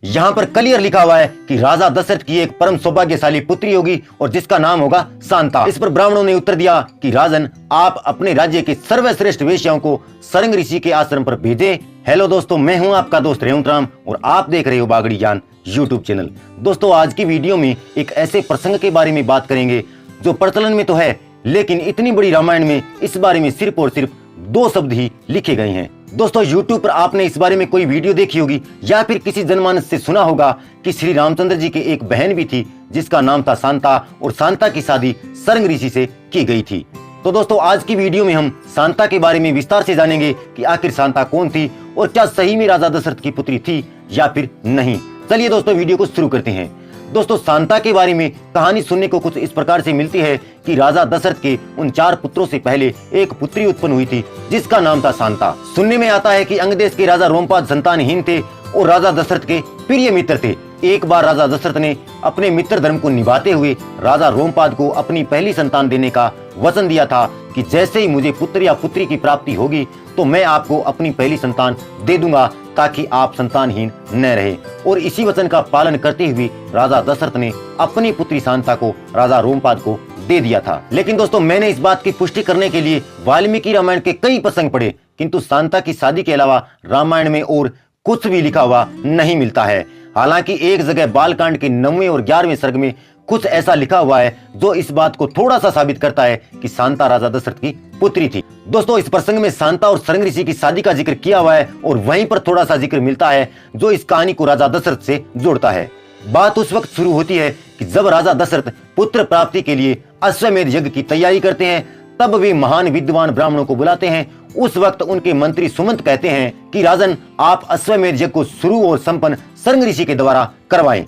यहाँ पर क्लियर लिखा हुआ है कि राजा दशरथ की एक परम सौभाग्यशाली पुत्री होगी और जिसका नाम होगा शांता। इस पर ब्राह्मणों ने उत्तर दिया कि राजन, आप अपने राज्य के सर्वश्रेष्ठ वेश्याओं को सरंग ऋषि के आश्रम पर भेजें। हेलो दोस्तों, मैं हूं आपका दोस्त रेवंतराम और आप देख रहे हो बागड़ी ज्ञान यूट्यूब चैनल। दोस्तों, आज की वीडियो में एक ऐसे प्रसंग के बारे में बात करेंगे जो प्रचलन में तो है, लेकिन इतनी बड़ी रामायण में इस बारे में सिर्फ और सिर्फ 2 शब्द ही लिखे गए हैं। दोस्तों, YouTube पर आपने इस बारे में कोई वीडियो देखी होगी या फिर किसी जनमानस से सुना होगा कि श्री रामचंद्र जी की एक बहन भी थी जिसका नाम था शांता और शांता की शादी सरंग ऋषि से की गई थी। तो दोस्तों, आज की वीडियो में हम शांता के बारे में विस्तार से जानेंगे कि आखिर शांता कौन थी और क्या सही में राजा दशरथ की पुत्री थी या फिर नहीं। चलिए दोस्तों, वीडियो को शुरू करते हैं। दोस्तों, शांता के बारे में कहानी सुनने को कुछ इस प्रकार से मिलती है कि राजा दशरथ के उन 4 पुत्रों से पहले एक पुत्री उत्पन्न हुई थी जिसका नाम था शांता। सुनने में आता है कि अंग देश के राजा रोमपाद संतानहीन थे और राजा दशरथ के प्रिय मित्र थे। एक बार राजा दशरथ ने अपने मित्र धर्म को निभाते हुए राजा रोमपाद को अपनी पहली संतान देने का वचन दिया था कि जैसे ही मुझे पुत्र या पुत्री की प्राप्ति होगी तो मैं आपको अपनी पहली संतान दे दूंगा ताकि आप संतानहीन न रहे। और इसी वचन का पालन करते हुए राजा दशरथ ने अपनी पुत्री शांता को राजा रोमपाद को दे दिया था। लेकिन दोस्तों, मैंने इस बात की पुष्टि करने के लिए वाल्मीकि रामायण के कई प्रसंग पढ़े, किंतु शांता की शादी के अलावा रामायण में और कुछ भी लिखा हुआ नहीं मिलता है। हालांकि एक जगह बालकांड के 9वें और 11वें सर्ग में कुछ ऐसा लिखा हुआ है जो इस बात को थोड़ा सा साबित करता है कि शांता राजा दशरथ की पुत्री थी। दोस्तों, इस प्रसंग में शांता और सरंग ऋषि की शादी का जिक्र किया हुआ है और वहीं पर थोड़ा सा जिक्र मिलता है जो इस कहानी को राजा दशरथ से जोड़ता है। बात उस वक्त शुरू होती है कि जब राजा दशरथ पुत्र प्राप्ति के लिए अश्वमेध यज्ञ की तैयारी करते हैं, तब वे महान विद्वान ब्राह्मणों को बुलाते हैं। उस वक्त उनके मंत्री सुमंत कहते हैं कि राजन, आप अश्वमेध यज्ञ को शुरू और संपन्न सरंग ऋषि के द्वारा करवाएं।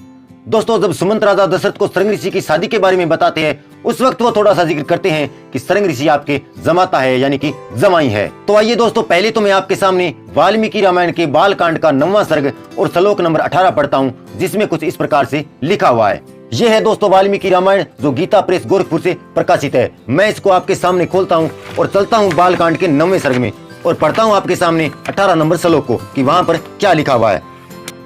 दोस्तों, जब सुमंत राजा दशरथ को सरंग ऋषि की शादी के बारे में बताते हैं, उस वक्त वो थोड़ा सा जिक्र करते हैं कि सरंग ऋषि आपके जमाता है, यानी कि जमाई है। तो आइए दोस्तों, पहले तो मैं आपके सामने वाल्मीकि रामायण के बालकांड का 9वां सर्ग और श्लोक नंबर 18 पढ़ता हूँ, जिसमें कुछ इस प्रकार से लिखा हुआ है। यह है दोस्तों वाल्मीकि रामायण जो गीता प्रेस गोरखपुर से प्रकाशित है। मैं इसको आपके सामने खोलता हूँ और चलता हूँ बालकांड के 9वें सर्ग में और पढ़ता हूँ आपके सामने 18 नंबर श्लोक को कि वहां पर क्या लिखा हुआ है।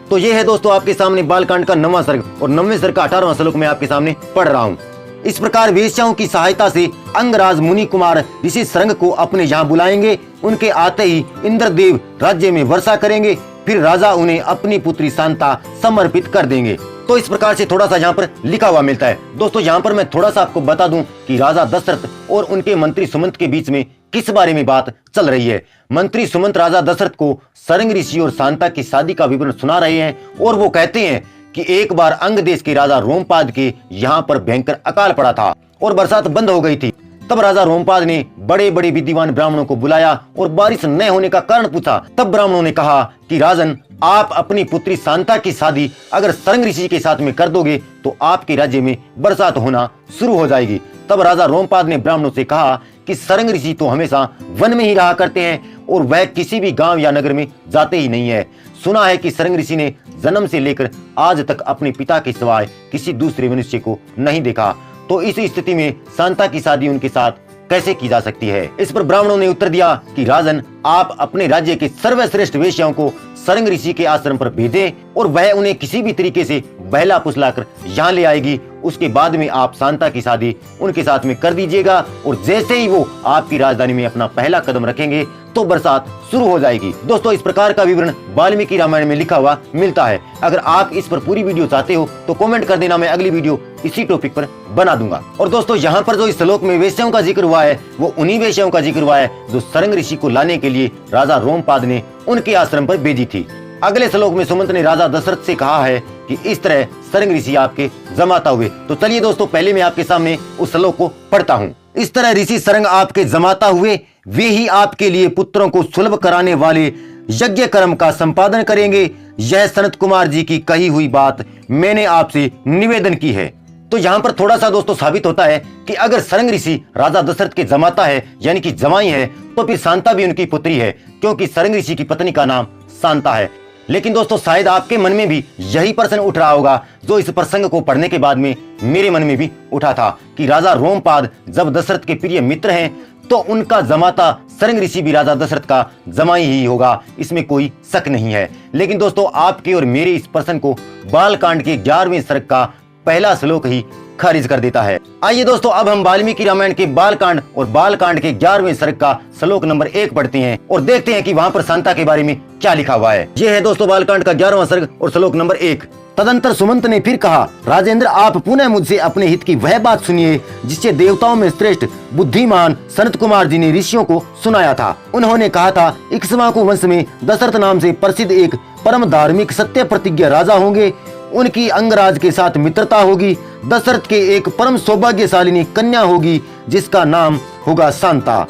तो ये है दोस्तों आपके सामने बालकांड का 9वां सर्ग और 9वें सर्ग का 18वां श्लोक मैं आपके सामने पढ़ रहा हूँ। इस प्रकार वेश्याओं की सहायता से अंगराज मुनि कुमार ऋषि सरंग को अपने यहाँ बुलाएंगे। उनके आते ही इंद्रदेव राज्य में वर्षा करेंगे, फिर राजा उन्हें अपनी पुत्री शांता समर्पित कर देंगे। तो इस प्रकार से थोड़ा सा यहाँ पर लिखा हुआ मिलता है। दोस्तों, यहाँ पर मैं थोड़ा सा आपको बता दूं कि राजा दशरथ और उनके मंत्री सुमंत के बीच में किस बारे में बात चल रही है। मंत्री सुमंत राजा दशरथ को सरंग ऋषि और शांता की शादी का विवरण सुना रहे हैं और वो कहते हैं कि एक बार अंग देश के राजा रोमपाद के यहाँ पर भयंकर अकाल पड़ा था और बरसात बंद हो गई थी। तब राजा रोमपाद ने बड़े बड़े विद्वान ब्राह्मणों को बुलाया और बारिश न होने का कारण पूछा। तब ब्राह्मणों ने कहा कि राजन, आप अपनी पुत्री शांता की शादी अगर सरंग ऋषि के साथ में कर दोगे तो आपके राज्य में बरसात होना शुरू हो जाएगी। तब राजा रोमपाद ने ब्राह्मणों से कहा कि सरंग ऋषि तो हमेशा वन में ही रहा करते हैं और वह किसी भी गांव या नगर में जाते ही नहीं है। सुना है कि सरंग ऋषि ने जन्म से लेकर आज तक अपने पिता के सिवाय किसी दूसरे मनुष्य को नहीं देखा। तो इस स्थिति में शांता की शादी उनके साथ कैसे की जा सकती है। इस पर ब्राह्मणों ने उत्तर दिया कि राजन, आप अपने राज्य के सर्वश्रेष्ठ वेश्याओं को सरंग ऋषि के आश्रम पर भेजें और वह उन्हें किसी भी तरीके से बहला फुसलाकर यहाँ ले आएगी। उसके बाद में आप शांता की शादी उनके साथ में कर दीजिएगा और जैसे ही वो आपकी राजधानी में अपना पहला कदम रखेंगे तो बरसात शुरू हो जाएगी। दोस्तों, इस प्रकार का विवरण वाल्मीकि रामायण में लिखा हुआ मिलता है। अगर आप इस पर पूरी वीडियो चाहते हो तो कमेंट कर देना, मैं अगली वीडियो इसी टॉपिक पर बना दूंगा। और दोस्तों, यहाँ पर जो इस श्लोक में वेश्याओं का जिक्र हुआ है वो उन्हीं वेश्याओं का जिक्र हुआ है जो सरंग ऋषि को लाने के लिए राजा रोमपाद ने उनके आश्रम पर भेजी थी। अगले श्लोक में सुमंत ने राजा दशरथ से कहा है कि इस तरह सरंग ऋषि आपके जमाता हुए। तो चलिए दोस्तों, पहले मैं आपके सामने उस श्लोक को पढ़ता हूँ। इस तरह ऋषि सरंग आपके जमाता हुए, वे ही आपके लिए पुत्रों को सुलभ कराने वाले यज्ञ कर्म का संपादन करेंगे। यह सनत कुमार जी की कही हुई बात मैंने आपसे निवेदन की है। तो यहाँ पर थोड़ा सा दोस्तों साबित होता है कि अगर सरंग ऋषि राजा दशरथ के जमाता है यानी कि जमाई है, तो फिर शांता भी उनकी पुत्री है, क्योंकि सरंग ऋषि की पत्नी का नाम शांता है। लेकिन दोस्तों शायद आपके मन में भी यही प्रश्न उठ रहा होगा जो इस प्रसंग को पढ़ने के बाद में मेरे मन में भी उठा था कि राजा रोमपाद जब दशरथ के प्रिय मित्र हैं तो उनका जमाता सरंग ऋषि भी राजा दशरथ का जमाई ही होगा, इसमें कोई शक नहीं है। लेकिन दोस्तों आपके और मेरे इस प्रश्न को बालकांड के 11वें सर्ग का पहला श्लोक ही खारिज कर देता है। आइए दोस्तों अब हम वाल्मीकि रामायण के बालकांड और बालकांड के 11वें सर्ग का श्लोक नंबर 1 पढ़ते हैं और देखते हैं कि वहाँ पर शांता के बारे में क्या लिखा हुआ है। ये है दोस्तों बालकांड का 11वां सर्ग और श्लोक नंबर 1। तदंतर सुमंत ने फिर कहा, राजेंद्र आप पुनः मुझसे अपने हित की वह बात सुनिए जिससे देवताओं में श्रेष्ठ बुद्धिमान सनत कुमार जी ने ऋषियों को सुनाया था। उन्होंने कहा था इक्ष्वाकु वंश में दशरथ नाम से प्रसिद्ध एक परम धार्मिक सत्य प्रतिज्ञा राजा होंगे, उनकी अंगराज के साथ मित्रता होगी। दशरथ के एक परम सौभाग्यशालिनी कन्या होगी जिसका नाम होगा शांता।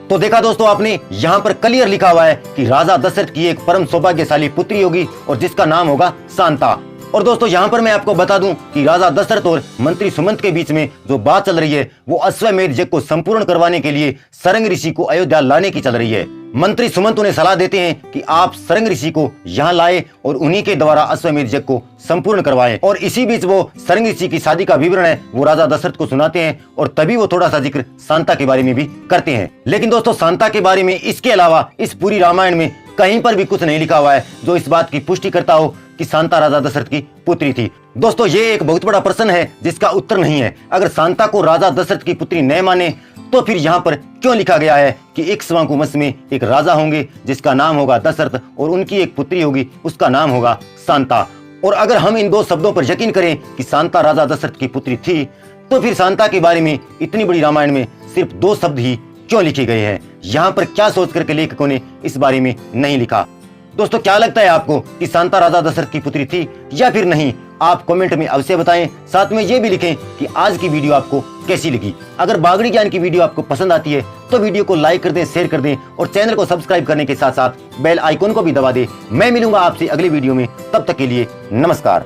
तो देखा दोस्तों आपने यहाँ पर क्लियर लिखा हुआ है कि राजा दशरथ की एक परम सौभाग्यशाली पुत्री होगी और जिसका नाम होगा शांता। और दोस्तों यहाँ पर मैं आपको बता दूं कि राजा दशरथ और मंत्री सुमंत के बीच में जो बात चल रही है वो अश्वमेध यज्ञ को संपूर्ण करवाने के लिए सरंग ऋषि को अयोध्या लाने की चल रही है। मंत्री सुमंत उन्हें सलाह देते हैं कि आप सरंग ऋषि को यहाँ लाए और उन्हीं के द्वारा अश्वमेध यज्ञ को संपूर्ण करवाएं। और इसी बीच वो सरंग ऋषि की शादी का विवरण है वो राजा दशरथ को सुनाते हैं और तभी वो थोड़ा सा जिक्र शांता के बारे में भी करते हैं। लेकिन दोस्तों शांता के बारे में इसके अलावा इस पूरी रामायण में कहीं पर भी कुछ नहीं लिखा हुआ है जो इस बात की पुष्टि करता हो कि शांता राजा दशरथ की पुत्री थी। दोस्तों ये एक बहुत बड़ा प्रश्न है जिसका उत्तर नहीं है। अगर शांता को राजा दशरथ की पुत्री न माने तो फिर यहाँ पर क्यों लिखा गया है कि इक्ष्वाकु वंश में एक राजा होंगे जिसका नाम होगा दशरथ और उनकी एक पुत्री होगी उसका नाम होगा शांता। और अगर हम इन दो शब्दों पर यकीन करें कि शांता राजा दशरथ की पुत्री थी तो फिर शांता के बारे में इतनी बड़ी रामायण में सिर्फ 2 शब्द ही क्यों लिखे गए हैं? यहाँ पर क्या सोच करके लेखकों ने इस बारे में नहीं लिखा? दोस्तों क्या लगता है आपको कि शांता राजा दशरथ की पुत्री थी या फिर नहीं? आप कमेंट में अवश्य बताएं। साथ में ये भी लिखें कि आज की वीडियो आपको कैसी लगी। अगर बागड़ी ज्ञान की वीडियो आपको पसंद आती है तो वीडियो को लाइक कर दें, शेयर कर दें और चैनल को सब्सक्राइब करने के साथ साथ बेल आइकन को भी दबा दें। मैं मिलूंगा आपसे अगली वीडियो में, तब तक के लिए नमस्कार।